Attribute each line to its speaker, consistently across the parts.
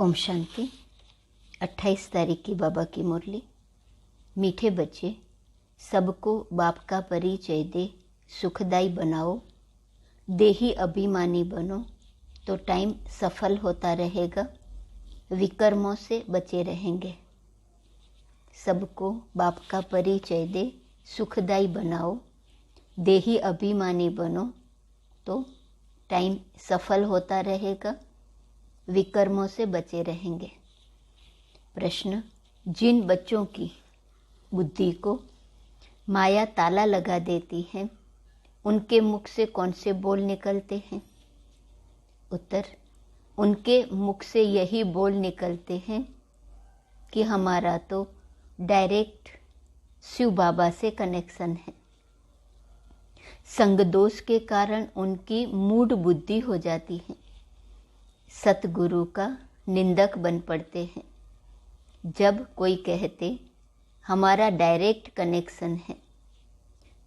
Speaker 1: ओम शांति। 28 तारीख की बाबा की मुरली। मीठे बच्चे, सबको बाप का परिचय दे, सुखदाई बनाओ, देही अभिमानी बनो तो टाइम सफल होता रहेगा, विकर्मों से बचे रहेंगे। सबको बाप का परिचय दे, सुखदाई बनाओ, देही अभिमानी बनो तो टाइम सफल होता रहेगा, विकर्मों से बचे रहेंगे। प्रश्न: जिन बच्चों की बुद्धि को माया ताला लगा देती है, उनके मुख से कौन से बोल निकलते हैं? उत्तर: उनके मुख से यही बोल निकलते हैं कि हमारा तो डायरेक्ट शिव बाबा से कनेक्शन है। संग दोष के कारण उनकी मूढ़ बुद्धि हो जाती है, सतगुरु का निंदक बन पड़ते हैं। जब कोई कहते हमारा डायरेक्ट कनेक्शन है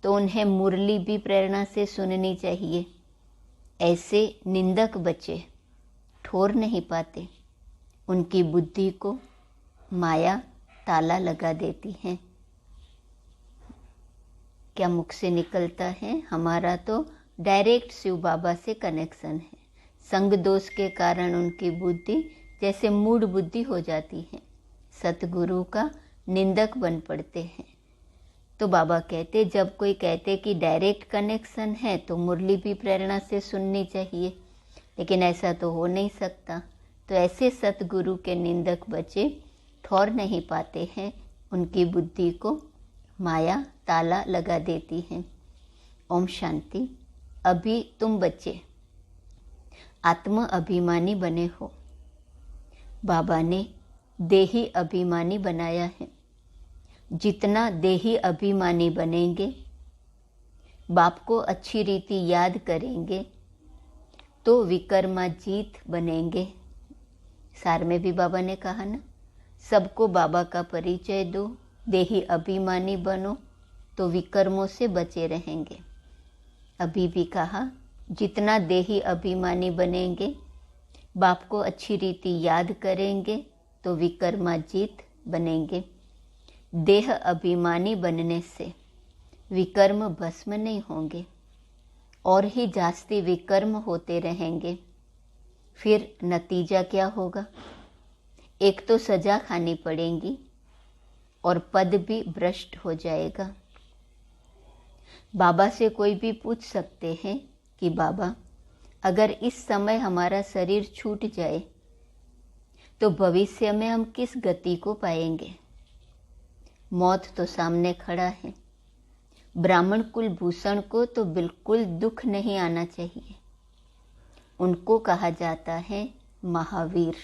Speaker 1: तो उन्हें मुरली भी प्रेरणा से सुननी चाहिए। ऐसे निंदक बच्चे ठोर नहीं पाते, उनकी बुद्धि को माया ताला लगा देती है। क्या मुख से निकलता है? हमारा तो डायरेक्ट शिव बाबा से कनेक्शन है। संग दोष के कारण उनकी बुद्धि जैसे मूढ़ बुद्धि हो जाती है, सतगुरु का निंदक बन पड़ते हैं। तो बाबा कहते, जब कोई कहते कि डायरेक्ट कनेक्शन है तो मुरली भी प्रेरणा से सुननी चाहिए, लेकिन ऐसा तो हो नहीं सकता। तो ऐसे सतगुरु के निंदक बच्चे ठौर नहीं पाते हैं, उनकी बुद्धि को माया ताला लगा देती है। ओम शांति। अभी तुम बच्चे आत्म अभिमानी बने हो, बाबा ने देही अभिमानी बनाया है। जितना देही अभिमानी बनेंगे, बाप को अच्छी रीति याद करेंगे तो विकर्माजीत बनेंगे। सार में भी बाबा ने कहा ना, सबको बाबा का परिचय दो, देही अभिमानी बनो तो विकर्मों से बचे रहेंगे। अभी भी कहा, जितना देही अभिमानी बनेंगे, बाप को अच्छी रीति याद करेंगे तो विकर्माजीत बनेंगे। देह अभिमानी बनने से विकर्म भस्म नहीं होंगे और ही जास्ती विकर्म होते रहेंगे। फिर नतीजा क्या होगा? एक तो सजा खानी पड़ेगी और पद भी भ्रष्ट हो जाएगा। बाबा से कोई भी पूछ सकते हैं कि बाबा, अगर इस समय हमारा शरीर छूट जाए तो भविष्य में हम किस गति को पाएंगे? मौत तो सामने खड़ा है। ब्राह्मण कुल भूषण को तो बिल्कुल दुख नहीं आना चाहिए। उनको कहा जाता है महावीर।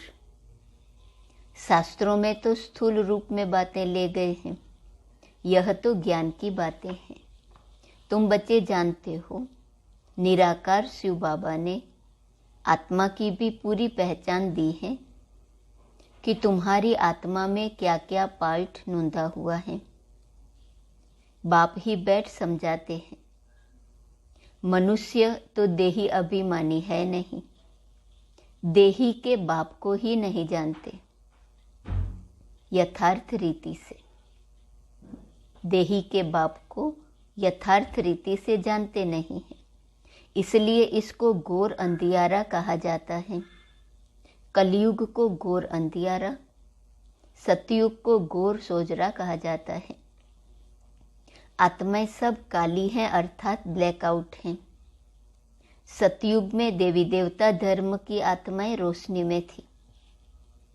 Speaker 1: शास्त्रों में तो स्थूल रूप में बातें ले गए हैं, यह तो ज्ञान की बातें हैं। तुम बच्चे जानते हो, निराकार शिव बाबा ने आत्मा की भी पूरी पहचान दी है कि तुम्हारी आत्मा में क्या क्या पार्ट नूंदा हुआ है। बाप ही बैठ समझाते हैं। मनुष्य तो देही अभिमानी है नहीं, देही के बाप को ही नहीं जानते यथार्थ रीति से। देही के बाप को यथार्थ रीति से जानते नहीं है, इसलिए इसको घोर अंधियारा कहा जाता है। कलयुग को घोर अंधियारा, सतयुग को घोर सोजरा कहा जाता है। आत्माएं सब काली हैं, अर्थात ब्लैकआउट हैं। सतयुग में देवी देवता धर्म की आत्माएं रोशनी में थी।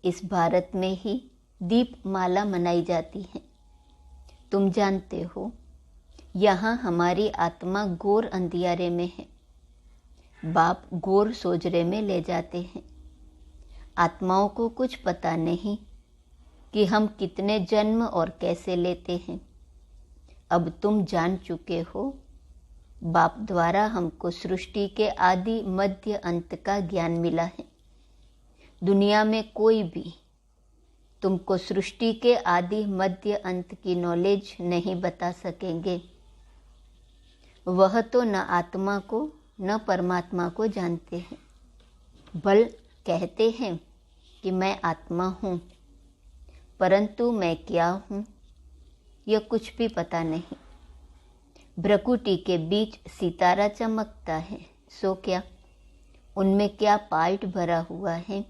Speaker 1: इस भारत में ही दीपमाला मनाई जाती है। तुम जानते हो, यहाँ हमारी आत्मा घोर अंधियारे में है, बाप घोर सोजरे में ले जाते हैं। आत्माओं को कुछ पता नहीं कि हम कितने जन्म और कैसे लेते हैं। अब तुम जान चुके हो, बाप द्वारा हमको सृष्टि के आदि मध्य अंत का ज्ञान मिला है। दुनिया में कोई भी तुमको सृष्टि के आदि मध्य अंत की नॉलेज नहीं बता सकेंगे। वह तो न आत्मा को न परमात्मा को जानते हैं। बल कहते हैं कि मैं आत्मा हूँ, परंतु मैं क्या हूँ यह कुछ भी पता नहीं। भ्रकुटी के बीच सितारा चमकता है, सो क्या? उनमें क्या पार्ट भरा हुआ है,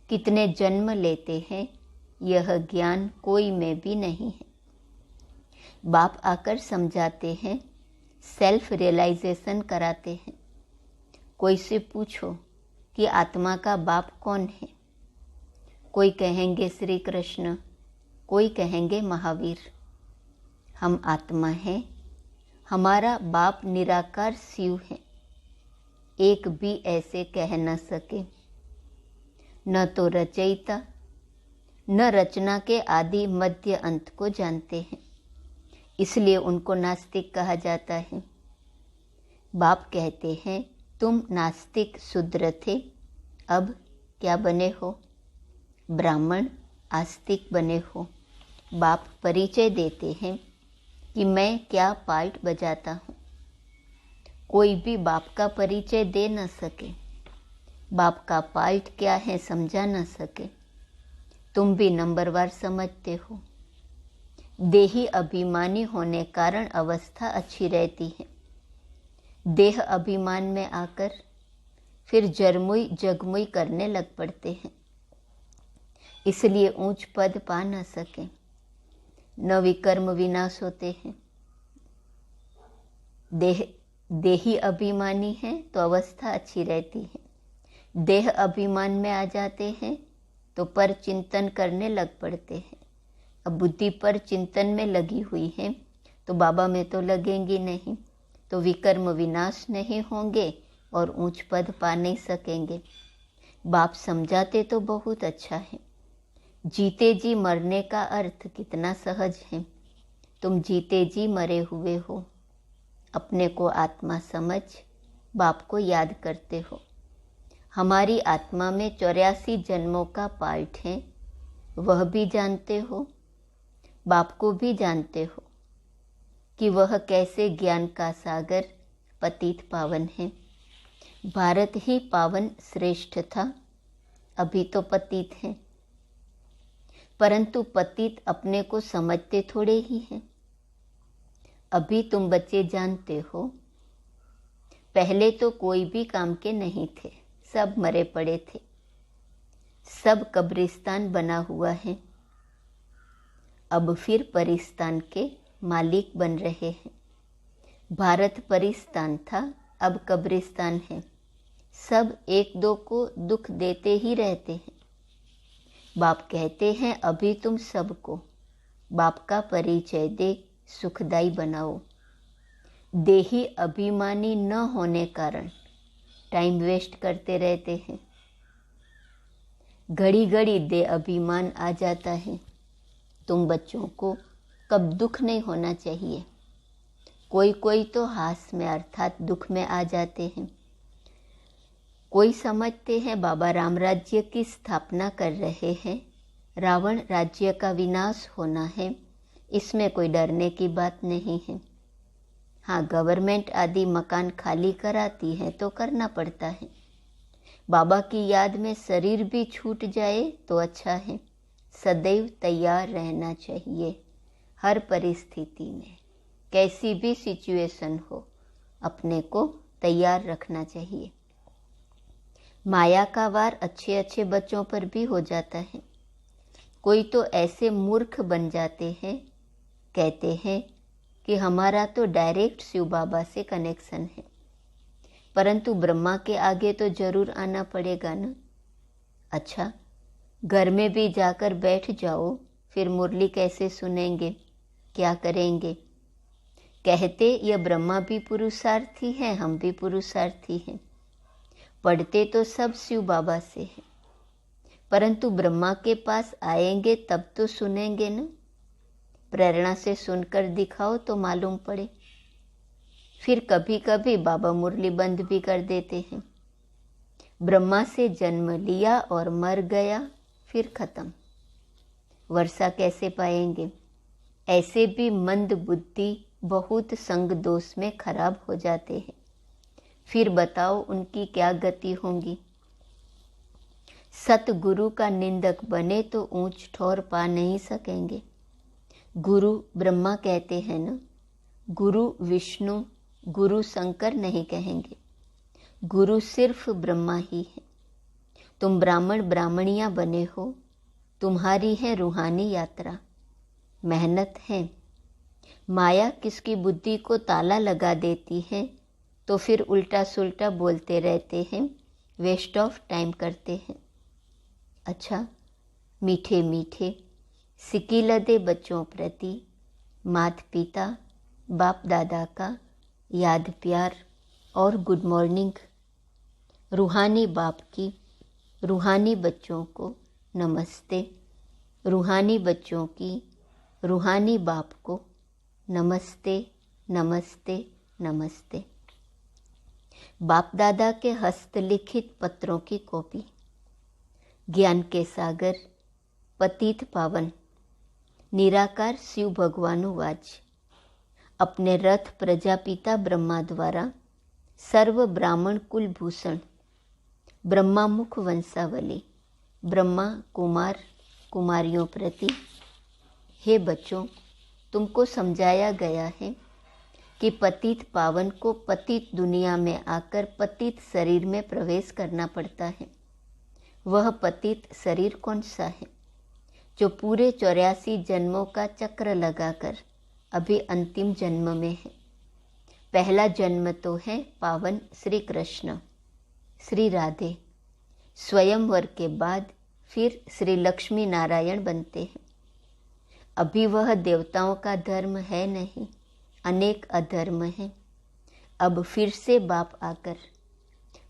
Speaker 1: कितने जन्म लेते हैं, यह ज्ञान कोई में भी नहीं है। बाप आकर समझाते हैं, सेल्फ रियलाइजेशन कराते हैं। कोई से पूछो कि आत्मा का बाप कौन है, कोई कहेंगे श्री कृष्ण, कोई कहेंगे महावीर। हम आत्मा हैं, हमारा बाप निराकार शिव है। एक भी ऐसे कह न सके। न तो रचयिता, न रचना के आदि मध्य अंत को जानते हैं, इसलिए उनको नास्तिक कहा जाता है। बाप कहते हैं, तुम नास्तिक शूद्र थे, अब क्या बने हो? ब्राह्मण आस्तिक बने हो। बाप परिचय देते हैं कि मैं क्या पार्ट बजाता हूँ। कोई भी बाप का परिचय दे न सके, बाप का पार्ट क्या है समझा न सके। तुम भी नंबरवार समझते हो। देही अभिमानी होने कारण अवस्था अच्छी रहती है। देह अभिमान में आकर फिर जरमुई जगमुई करने लग पड़ते हैं, इसलिए ऊंच पद पा न सके, न विकर्म विनाश होते हैं। देही अभिमानी है तो अवस्था अच्छी रहती है। देह अभिमान में आ जाते हैं तो पर चिंतन करने लग पड़ते हैं। अब बुद्धि पर चिंतन में लगी हुई है तो बाबा में तो लगेंगी नहीं, तो विकर्म विनाश नहीं होंगे और ऊंच पद पा नहीं सकेंगे। बाप समझाते तो बहुत अच्छा है। जीते जी मरने का अर्थ कितना सहज है। तुम जीते जी मरे हुए हो, अपने को आत्मा समझ बाप को याद करते हो। हमारी आत्मा में 84 जन्मों का पार्ट है, वह भी जानते हो। बाप को भी जानते हो कि वह कैसे ज्ञान का सागर पतित पावन है। भारत ही पावन श्रेष्ठ था, अभी तो पतित है। परंतु पतित अपने को समझते थोड़े ही हैं। अभी तुम बच्चे जानते हो, पहले तो कोई भी काम के नहीं थे, सब मरे पड़े थे, सब कब्रिस्तान बना हुआ है। अब फिर परिस्तान के मालिक बन रहे हैं। भारत परिस्तान था, अब कब्रिस्तान है। सब एक दो को दुख देते ही रहते हैं। बाप कहते हैं, अभी तुम सबको बाप का परिचय दे सुखदाई बनाओ। देही अभिमानी न होने कारण टाइम वेस्ट करते रहते हैं। घड़ी घड़ी दे अभिमान आ जाता है। तुम बच्चों को कब दुख नहीं होना चाहिए। कोई कोई तो हास में अर्थात दुख में आ जाते हैं। कोई समझते हैं बाबा राम राज्य की स्थापना कर रहे हैं, रावण राज्य का विनाश होना है, इसमें कोई डरने की बात नहीं है। हाँ, गवर्नमेंट आदि मकान खाली कराती है तो करना पड़ता है। बाबा की याद में शरीर भी छूट जाए तो अच्छा है। सदैव तैयार रहना चाहिए। हर परिस्थिति में, कैसी भी सिचुएशन हो, अपने को तैयार रखना चाहिए। माया का वार अच्छे अच्छे बच्चों पर भी हो जाता है। कोई तो ऐसे मूर्ख बन जाते हैं, कहते हैं कि हमारा तो डायरेक्ट शिव बाबा से कनेक्शन है, परंतु ब्रह्मा के आगे तो जरूर आना पड़ेगा ना। अच्छा, घर में भी जाकर बैठ जाओ, फिर मुरली कैसे सुनेंगे, क्या करेंगे? कहते यह ब्रह्मा भी पुरुषार्थी है, हम भी पुरुषार्थी हैं। पढ़ते तो सब शिव बाबा से हैं, परंतु ब्रह्मा के पास आएंगे तब तो सुनेंगे न। प्रेरणा से सुनकर दिखाओ तो मालूम पड़े। फिर कभी कभी बाबा मुरली बंद भी कर देते हैं। ब्रह्मा से जन्म लिया और मर गया, फिर खत्म। वर्षा कैसे पाएंगे? ऐसे भी मंद बुद्धि बहुत संग दोष में खराब हो जाते हैं। फिर बताओ उनकी क्या गति होगी। सतगुरु का निंदक बने तो ऊंच ठौर पा नहीं सकेंगे। गुरु ब्रह्मा कहते हैं ना, गुरु विष्णु गुरु शंकर नहीं कहेंगे, गुरु सिर्फ ब्रह्मा ही है। तुम ब्राह्मण ब्राह्मणियाँ बने हो, तुम्हारी है रूहानी यात्रा, मेहनत है। माया किसकी बुद्धि को ताला लगा देती है तो फिर उल्टा सुल्टा बोलते रहते हैं, वेस्ट ऑफ टाइम करते हैं। अच्छा, मीठे मीठे सिकीलदे बच्चों प्रति माता पिता बाप दादा का याद प्यार और गुड मॉर्निंग। रूहानी बाप की रूहानी बच्चों को नमस्ते, रूहानी बच्चों की रूहानी बाप को नमस्ते नमस्ते नमस्ते। बाप दादा के हस्तलिखित पत्रों की कॉपी। ज्ञान के सागर पतित पावन निराकार शिव भगवानुवाच। अपने रथ प्रजापिता ब्रह्मा द्वारा सर्व ब्राह्मण कुलभूषण ब्रह्मा मुख वंशावली ब्रह्मा कुमार कुमारियों प्रति, हे बच्चों, तुमको समझाया गया है कि पतित पावन को पतित दुनिया में आकर पतित शरीर में प्रवेश करना पड़ता है। वह पतित शरीर कौन सा है? जो पूरे 84 जन्मों का चक्र लगाकर अभी अंतिम जन्म में है। पहला जन्म तो है पावन श्री कृष्ण श्री राधे, स्वयंवर के बाद फिर श्री लक्ष्मी नारायण बनते हैं। अभी वह देवताओं का धर्म है नहीं, अनेक अधर्म है। अब फिर से बाप आकर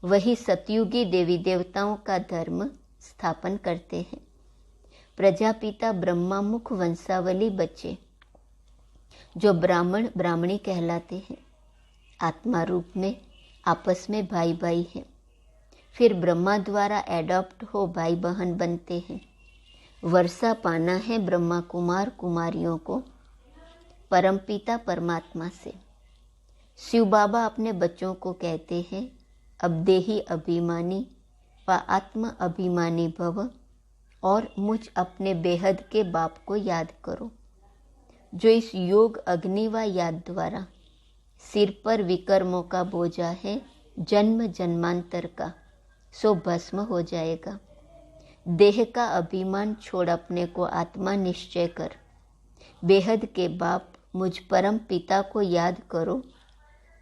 Speaker 1: वही सतयुगी देवी देवताओं का धर्म स्थापन करते हैं। प्रजापिता ब्रह्मा मुख वंशावली बच्चे जो ब्राह्मण ब्राह्मणी कहलाते हैं, आत्मा रूप में आपस में भाई भाई हैं। फिर ब्रह्मा द्वारा एडॉप्ट हो भाई बहन बनते हैं। वर्षा पाना है ब्रह्मा कुमार कुमारियों को परमपिता परमात्मा से। शिव बाबा अपने बच्चों को कहते हैं, अब देही अभिमानी व आत्म अभिमानी भव और मुझ अपने बेहद के बाप को याद करो, जो इस योग अग्नि व याद द्वारा सिर पर विकर्मों का बोझा है जन्म जन्मांतर का, सो भस्म हो जाएगा। देह का अभिमान छोड़ अपने को आत्मा निश्चय कर बेहद के बाप मुझ परम पिता को याद करो,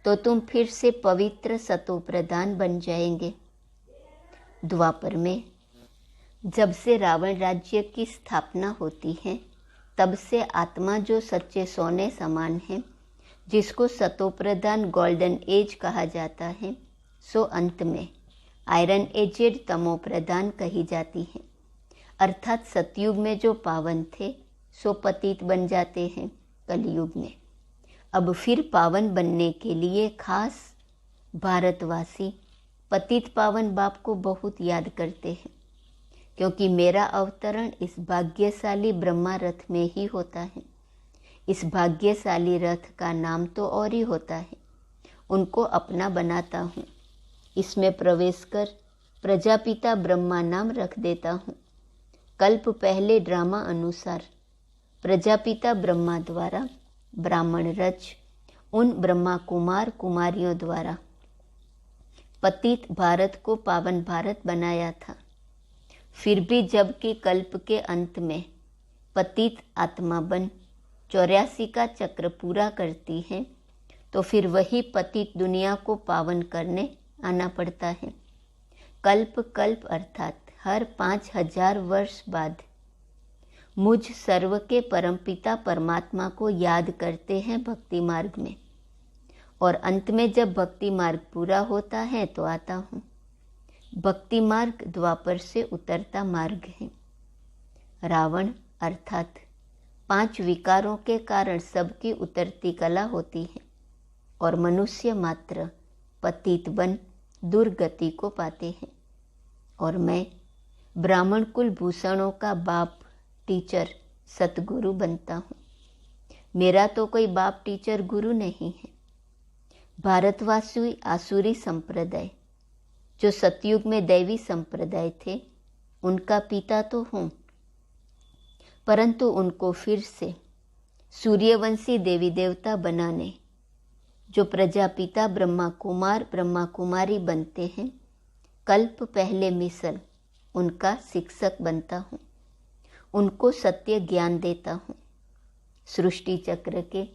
Speaker 1: तो तुम फिर से पवित्र सतो प्रधान बन जाएंगे। द्वापर में जब से रावण राज्य की स्थापना होती है, तब से आत्मा जो सच्चे सोने समान है, जिसको सतो प्रधान गोल्डन एज कहा जाता है, सो अंत में आयरन एजेड तमो प्रधान कही जाती है। अर्थात सतयुग में जो पावन थे सो पतित बन जाते हैं कलयुग में। अब फिर पावन बनने के लिए खास भारतवासी पतित पावन बाप को बहुत याद करते हैं, क्योंकि मेरा अवतरण इस भाग्यशाली ब्रह्मा रथ में ही होता है। इस भाग्यशाली रथ का नाम तो और ही होता है, उनको अपना बनाता हूँ। इसमें प्रवेश कर प्रजापिता ब्रह्मा नाम रख देता हूँ। कल्प पहले ड्रामा अनुसार प्रजापिता ब्रह्मा द्वारा ब्राह्मण रच उन ब्रह्मा कुमार कुमारियों द्वारा पतित भारत को पावन भारत बनाया था। फिर भी जबकि कल्प के अंत में पतित आत्मा बन 84 का चक्र पूरा करती है, तो फिर वही पतित दुनिया को पावन करने आना पड़ता है। कल्प कल्प अर्थात हर 5000 वर्ष बाद मुझ सर्व के परमपिता परमात्मा को याद करते हैं भक्ति मार्ग में, और अंत में जब भक्ति मार्ग पूरा होता है तो आता हूँ। भक्ति मार्ग द्वापर से उतरता मार्ग है। रावण अर्थात 5 विकारों के कारण सबकी उतरती कला होती है, और मनुष्य मात्र पतित बन दुर्गति को पाते हैं। और मैं ब्राह्मण कुल भूषणों का बाप टीचर सतगुरु बनता हूँ। मेरा तो कोई बाप टीचर गुरु नहीं है। भारतवासी आसुरी संप्रदाय जो सतयुग में दैवी संप्रदाय थे, उनका पिता तो हूँ, परंतु उनको फिर से सूर्यवंशी देवी देवता बनाने जो प्रजापिता ब्रह्मा कुमार ब्रह्मा कुमारी बनते हैं, कल्प पहले मिसल उनका शिक्षक बनता हूँ, उनको सत्य ज्ञान देता हूँ। सृष्टि चक्र के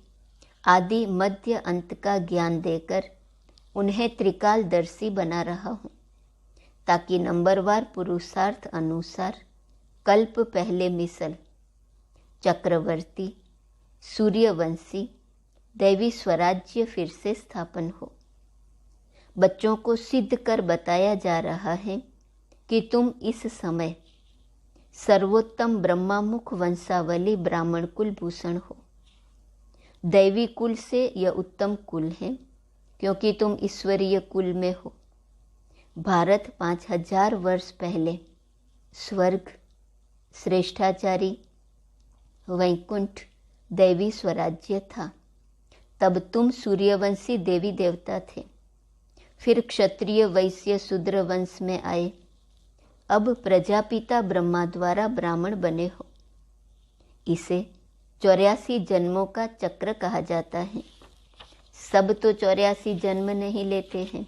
Speaker 1: आदि मध्य अंत का ज्ञान देकर उन्हें त्रिकालदर्शी बना रहा हूँ, ताकि नंबरवार पुरुषार्थ अनुसार कल्प पहले मिसल चक्रवर्ती सूर्यवंशी दैवी स्वराज्य फिर से स्थापन हो। बच्चों को सिद्ध कर बताया जा रहा है कि तुम इस समय सर्वोत्तम ब्रह्मामुख वंशावली ब्राह्मण कुल भूषण हो। दैवी कुल से यह उत्तम कुल है, क्योंकि तुम ईश्वरीय कुल में हो। भारत 5000 वर्ष पहले स्वर्ग, श्रेष्ठाचारी, वैकुंठ दैवी स्वराज्य था। तब तुम सूर्यवंशी देवी देवता थे, फिर क्षत्रिय वैश्य शूद्र वंश में आए, अब प्रजापिता ब्रह्मा द्वारा ब्राह्मण बने हो। इसे 84 जन्मों का चक्र कहा जाता है। सब तो 84 जन्म नहीं लेते हैं,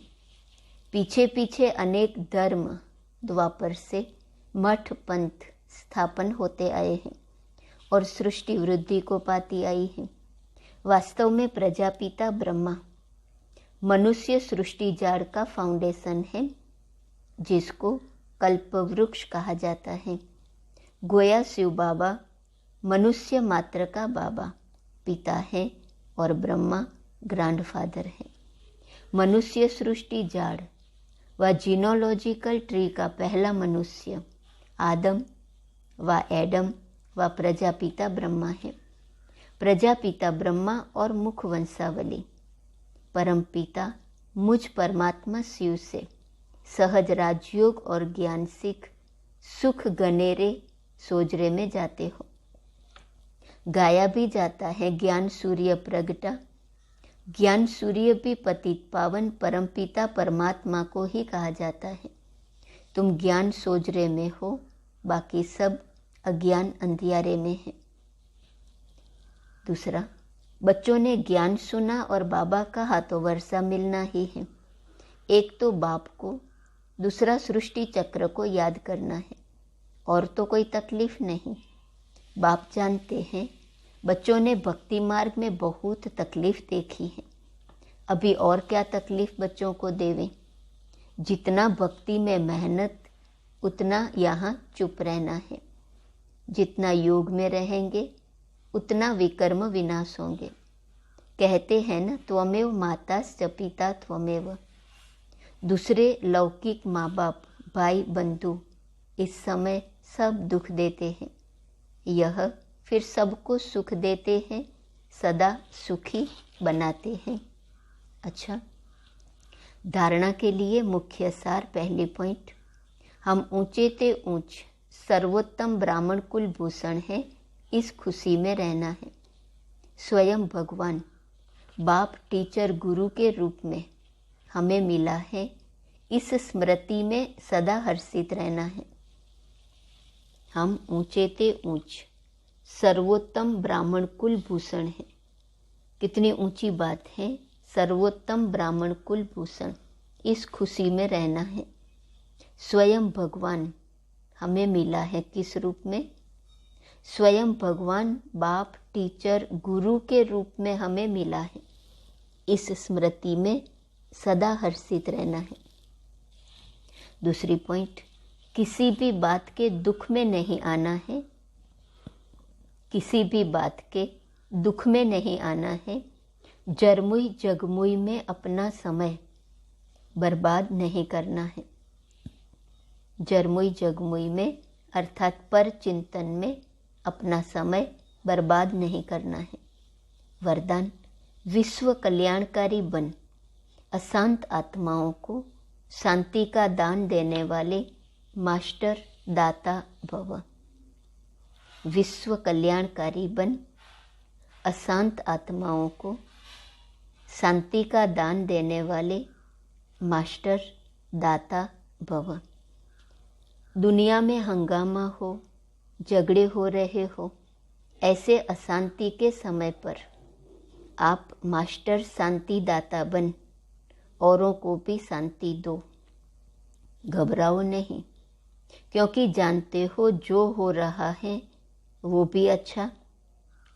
Speaker 1: पीछे पीछे अनेक धर्म द्वापर से मठ पंथ स्थापन होते आए हैं और सृष्टि वृद्धि को पाती आई है। वास्तव में प्रजापिता ब्रह्मा मनुष्य सृष्टि जाड़ का फाउंडेशन है, जिसको कल्पवृक्ष कहा जाता है। गोया शिव बाबा मनुष्य मात्र का बाबा पिता है और ब्रह्मा ग्रैंडफादर है। मनुष्य सृष्टि जाड़ व जीनोलॉजिकल ट्री का पहला मनुष्य आदम व एडम व प्रजापिता ब्रह्मा है। प्रजापिता ब्रह्मा और मुख वंशावली परमपिता मुझ परमात्मा शिव से सहज राजयोग और ज्ञान सीख सुख गनेरे सोजरे में जाते हो। गाया भी जाता है, ज्ञान सूर्य प्रगटा। ज्ञान सूर्य भी पतित पावन परमपिता परमात्मा को ही कहा जाता है। तुम ज्ञान सोजरे में हो, बाकी सब अज्ञान अंधियारे में है। दूसरा, बच्चों ने ज्ञान सुना और बाबा कहा तो वर्षा मिलना ही है। एक तो बाप को, दूसरा सृष्टि चक्र को याद करना है, और तो कोई तकलीफ नहीं। बाप जानते हैं बच्चों ने भक्ति मार्ग में बहुत तकलीफ देखी है, अभी और क्या तकलीफ बच्चों को देवें। जितना भक्ति में मेहनत उतना यहाँ चुप रहना है। जितना योग में रहेंगे उतना विकर्म विनाश होंगे। कहते हैं ना, त्वमेव माताश्च पिता त्वमेव। दूसरे लौकिक माँ बाप भाई बंधु इस समय सब दुख देते हैं, यह फिर सबको सुख देते हैं, सदा सुखी बनाते हैं। अच्छा, धारणा के लिए मुख्य सार पहली पॉइंट, हम ऊंचे ते ऊंच सर्वोत्तम ब्राह्मण कुल भूषण है, इस खुशी में रहना है। स्वयं भगवान बाप टीचर गुरु के रूप में हमें मिला है, इस स्मृति में सदा हर्षित रहना है। हम ऊंचे ते ऊंच सर्वोत्तम ब्राह्मण कुल भूषण है। कितनी ऊंची बात है, सर्वोत्तम ब्राह्मण कुल भूषण, इस खुशी में रहना है। स्वयं भगवान हमें मिला है किस रूप में? स्वयं भगवान बाप टीचर गुरु के रूप में हमें मिला है, इस स्मृति में सदा हर्षित रहना है। दूसरी पॉइंट, किसी भी बात के दुख में नहीं आना है। किसी भी बात के दुख में नहीं आना है। जरमुई जगमुई में अपना समय बर्बाद नहीं करना है। जरमुई जगमुई में अर्थात पर चिंतन में अपना समय बर्बाद नहीं करना है। वरदान, विश्व कल्याणकारी बन अशांत आत्माओं को शांति का दान देने वाले मास्टर दाता भव। विश्व कल्याणकारी बन अशांत आत्माओं को शांति का दान देने वाले मास्टर दाता भव। दुनिया में हंगामा हो, झगड़े हो रहे हो, ऐसे अशांति के समय पर आप मास्टर शांति दाता बन औरों को भी शांति दो। घबराओ नहीं, क्योंकि जानते हो जो हो रहा है वो भी अच्छा,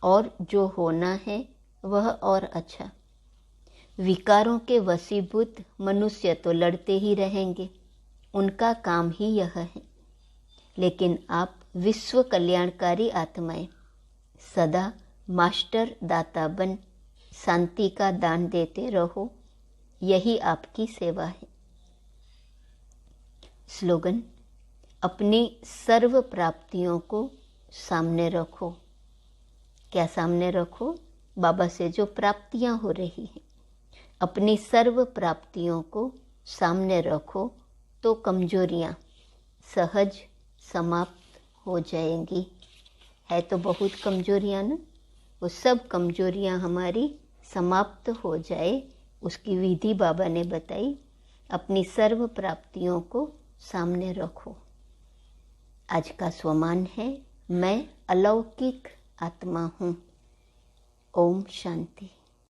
Speaker 1: और जो होना है वह और अच्छा। विकारों के वशीभूत मनुष्य तो लड़ते ही रहेंगे, उनका काम ही यह है। लेकिन आप विश्व कल्याणकारी आत्माएं सदा मास्टर दाता बन शांति का दान देते रहो, यही आपकी सेवा है। स्लोगन: अपनी सर्व प्राप्तियों को सामने रखो। क्या सामने रखो? बाबा से जो प्राप्तियां हो रही हैं, अपनी सर्व प्राप्तियों को सामने रखो तो कमजोरियां सहज समाप्त हो जाएंगी। है तो बहुत कमजोरियां ना, वो सब कमजोरियां हमारी समाप्त हो जाए, उसकी विधि बाबा ने बताई। अपनी सर्व प्राप्तियों को सामने रखो। आज का स्वमान है, मैं अलौकिक आत्मा हूँ। ओम शांति।